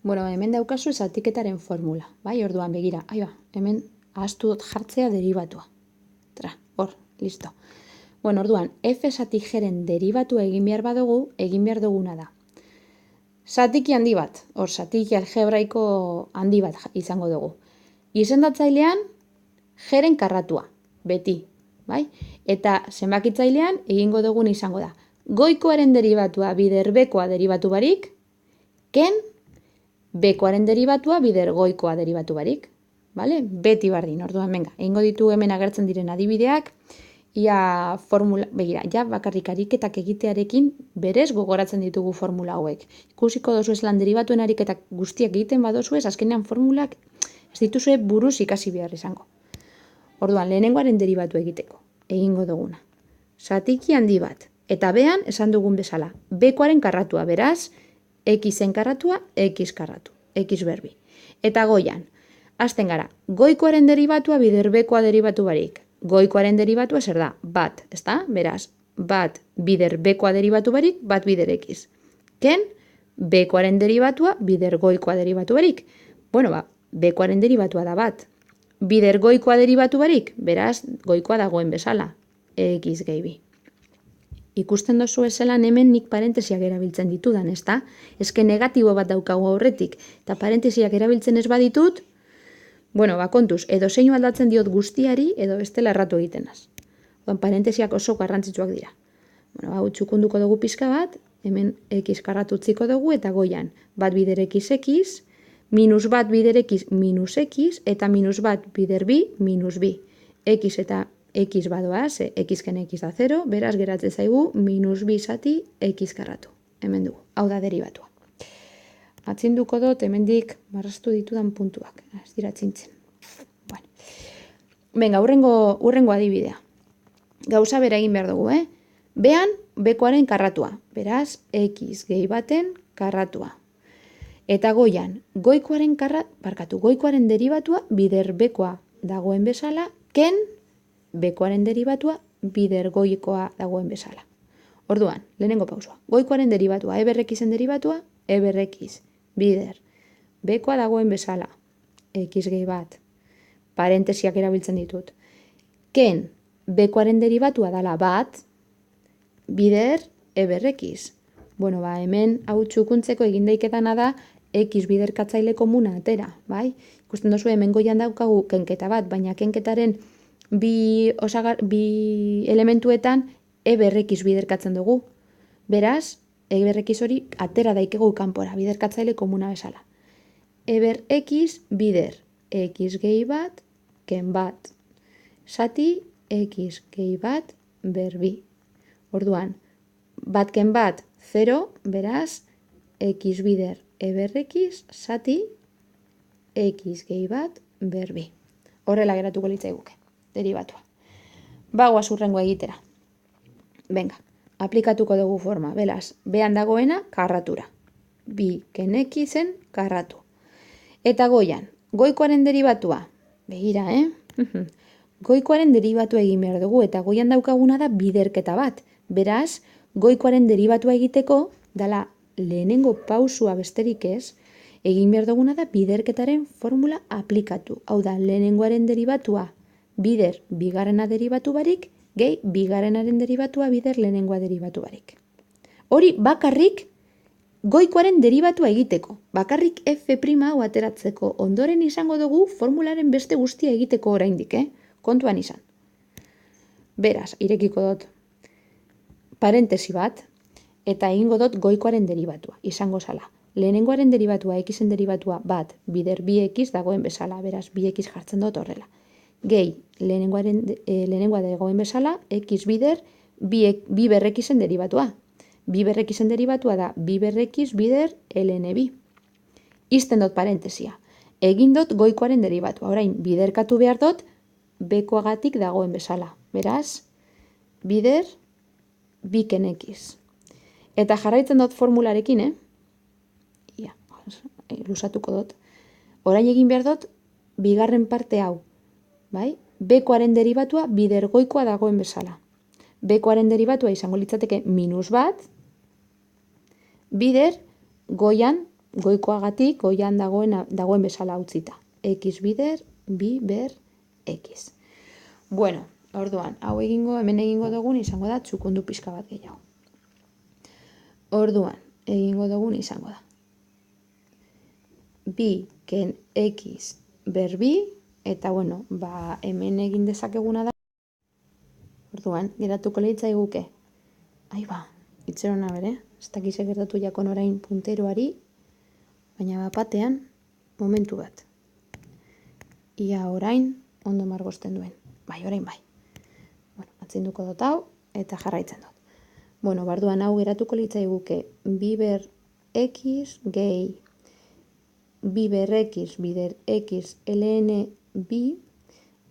Bueno, hemen daukazu zatiketaren formula, bai? Orduan begira, hemen ahaztu dut jartzea deribatua. Hor, listo. Bueno, orduan, f zati g-ren deribatua egin behar duguna da. Zatiki handi bat, hor, zatiki algebraiko handi bat izango dugu. Izendatzailean, g-ren karratua, beti, bai? Eta zenbakitzailean egingo dugun izango da. Goikoaren deribatua bider bekoa deribatu barik, ken bekoaren deribatua bider goikoa deribatu barik. Vale? Beti bardin, orduan, venga, egingo ditu hemen agertzen diren adibideak, ia formula, begira, ja bakarrik ariketak egitearekin berez gogoratzen ditugu formula hauek. Ikusiko dozu lan deribatuen ariketak guztiak egiten badozu azkenean formulak ez dituzue buruz ikasi behar izango. Orduan, lehenengoaren deribatu egiteko, egingo duguna. Zatiki handi bat, eta bean esan dugun bezala, bekoaren karratua, beraz, x-en karratua, x karratu, x berbi. Eta goian, hasten gara, goikoaren deribatua bider bekoa deribatu barik. Goikoaren deribatua zer da? Bat, ezta? Beraz, bat bider bekoa deribatu barik, bat bider x. Ken, bekoaren deribatua bider goikoa deribatu barik. Bueno, bekoaren deribatua da bat. Bider goikoa deribatu barik, beraz, goikoa dagoen bezala, x gehi bi. Ikusten dozu ezelan hemen nik parentesiak erabiltzen ditudan, ezta? Eske negatibo bat daukagu aurretik, eta parentesiak erabiltzen ez baditut, bueno, kontuz, edo zeinu aldatzen diot guztiari, edo bestela erratu egitenaz. Parentesiak oso garrantzitsuak dira. Bueno, txukunduko dugu pizka bat, hemen x karratu utziko dugu, eta goian, bat bider x, minus bat bider x, minus x, eta minus bat bider bi, minus bi. X eta x badoaz, x ken x da 0, beraz geratzen zaigu, minus bi zati x karratu. Hemen dugu, hau da deribatua. Atzinduko dut, hemendik marraztu ditudan puntuak. Ez dira txintzen. Bueno. Venga, urrengo adibidea. Gauza bera egin behar dugu, Bean, bekoaren karratua. Beraz, x gehi baten karratua. Eta goian, goikoaren deribatua bider bekoa dagoen bezala, ken bekoaren deribatua bider goikoa dagoen bezala. Orduan, lehenengo pausua. Goikoaren deribatua, eberrekizen deribatua, eberrekiz. Bider, bekoa dagoen bezala, x gehi bat, parentesiak erabiltzen ditut. Ken, bekoaren deribatua dala bat, bider, eberrekiz. Bueno, hemen hau txukuntzeko egin daiketana da, x biderkatzaile komuna atera, bai? Ikusten dozu hemen goian daukagu kenketa bat, baina kenketaren bi elementuetan eberrekiz biderkatzen dugu. Beraz, eberrekiz hori atera daikegu kanpora, biderkatzaile komuna bezala. Eberrekiz bider, x gehi bat, ken bat. Zati, x gehi bat, berbi. Orduan, bat ken bat, 0, beraz, x bider, eberrekiz, zati, x gehi bat, berbi. Horrela geratuko litzaiguke, deribatua. Bagoaz urrengo egitera. Venga. Aplikatuko dugu forma, beraz, behan dagoena karratura. Bi kenekizen karratu. Eta goian, goikoaren deribatua, begira, Goikoaren deribatua egin behar dugu, eta goian daukaguna da biderketa bat. Beraz, goikoaren deribatua egiteko, dala lehenengo pausua besterik ez, egin behar duguna da biderketaren formula aplikatu. Hau da, lehenengoaren deribatua bider bigarrena deribatu barik, gehi bigarrenaren deribatua bider lehenengoa deribatu barik. Hori bakarrik goikoaren deribatua egiteko. Bakarrik f' hau ateratzeko ondoren izango dugu formularen beste guztia egiteko oraindik, kontuan izan. Beraz, irekiko dut parentesi bat, eta egingo dut goikoaren deribatua, izango zala. Lehenengoaren deribatua, xen deribatua bat, bider bi x dagoen bezala, beraz, bi x jartzen dut horrela. Gehi, lehenengoa dagoen bezala, x bider, bi berrekizen deribatua. Bi berrekizen deribatua da, bi berrekiz bider ln bi. Izten dut parentesia. Egin dut goikoaren deribatua. Orain, biderkatu behar dut, bekoagatik dagoen bezala. Beraz, bider, biken x. Eta jarraitzen dut formularekin, lusatuko dut. Orain egin behar dut, bigarren parte hau. Bai? Bekoaren deribatua bider goikoa dagoen bezala. Bekoaren deribatua izango litzateke minus bat, bider goian goikoagatik goian dagoen bezala utzita. X bider, bi ber, X. Bueno, orduan, hemen egingo dugun izango da txukundu pixka bat gehiago. Orduan, egingo dugun izango da. Bi ken X ber bi, eta bueno, hemen egin dezakeguna da. Orduan, geratuko leitzaiguke. Itxerona bere, ez dakize gertatu jakon orain punteroari, baina batean, momentu bat. Ia orain, ondo margosten duen. Orain bai. Atzinduko dut hau, eta jarraitzen dut. Barduan hau geratuko litzaiguke bi ber X gehi bi ber X bider X ln bi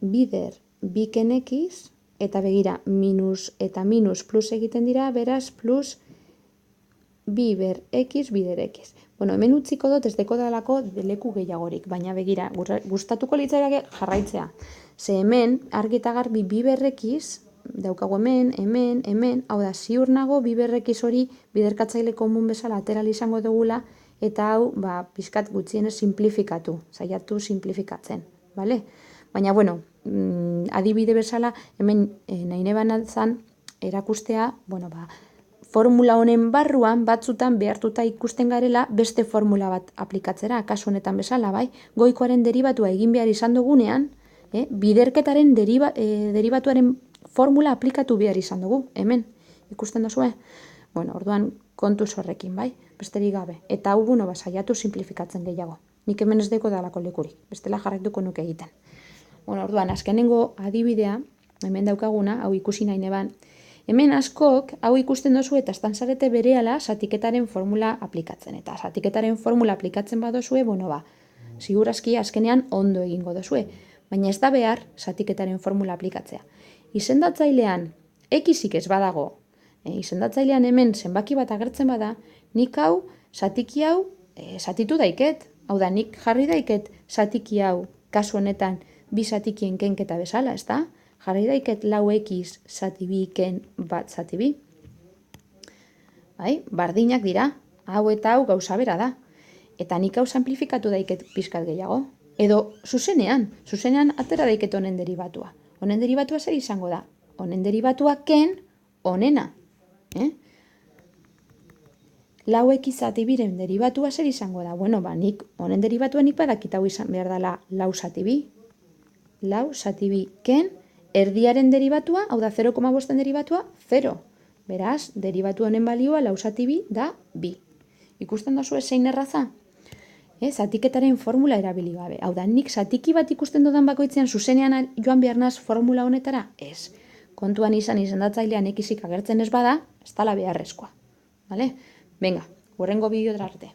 bider biken X, eta begira, minus eta minus plus egiten dira, beraz, plus bi ber X bider X. Hemen utziko dut ez deko dalako leku gehiagorik, baina begira, gustatuko litzaidake jarraitzea. Ze hemen, argi eta garbi bi ber X, daukagu hemen, hau da, ziur nago bi ber X hori biderkatzaile komun bezala ateral izango dugula, eta hau, pizkat gutxienez simplifikatu, saiatu simplifikatzen, bale? Baina, adibide bezala, hemen nahi neban zan erakustea, formula honen barruan batzutan behartuta ikusten garela beste formula bat aplikatzera, kasu honetan bezala, bai? Goikoaren deribatua egin behar izan dugunean, biderketaren deribatuaren formula aplikatu behar izan dugu, hemen, ikusten duzue? Orduan kontu horrekin, bai? Besterik gabe. Eta hau saiatu simplifikatzen gehiago. Nik hemen ez deko dalako lekurik, bestela jarraituko nuke egiten. Orduan, azkenengo adibidea, hemen daukaguna, hau ikusi nahi neban, hemen askok, hau ikusten dozu eta estan zarete berehala zatiketaren formula aplikatzen. Eta zatiketaren formula aplikatzen badozue, segurazki azkenean ondo egingo dozue. Baina ez da behar zatiketaren formula aplikatzea. Izendatzailean, X-ik ez badago, izendatzailean hemen zenbaki bat agertzen bada, nik hau, zatiki hau, zatitu daiket. Hau da, nik jarri daiket zatiki hau, kasu honetan, bi zatikien kenketa bezala, ez da? Jarri daiket lau X zati bi ken bat zati bi. Bardinak dira, hau eta hau gauza bera da. Eta nik hau simplifikatu daiket pizkat gehiago. Edo zuzenean atera daiket honen deribatua. Honen deribatua zer izango da? Honen deribatua ken honena. Lau X zati biren deribatua zer izango da? Nik honen deribatua nik badakit hau izan behar dela lau zati bi. Lau zati bi ken erdiaren deribatua, hau da 0,5en deribatua, 0. Beraz, deribatu honen balioa lau zati bi da bi. Ikusten dozu zein erraza? Zatiketaren formula erabili gabe. Hau da, nik zatiki bat ikusten dudan bakoitzean zuzenean joan behar naz formula honetara? Ez. Kontuan izendatzailean X-ik agertzen ez bada, ez dala beharrezkoa. Venga, hurrengo bideotra arte.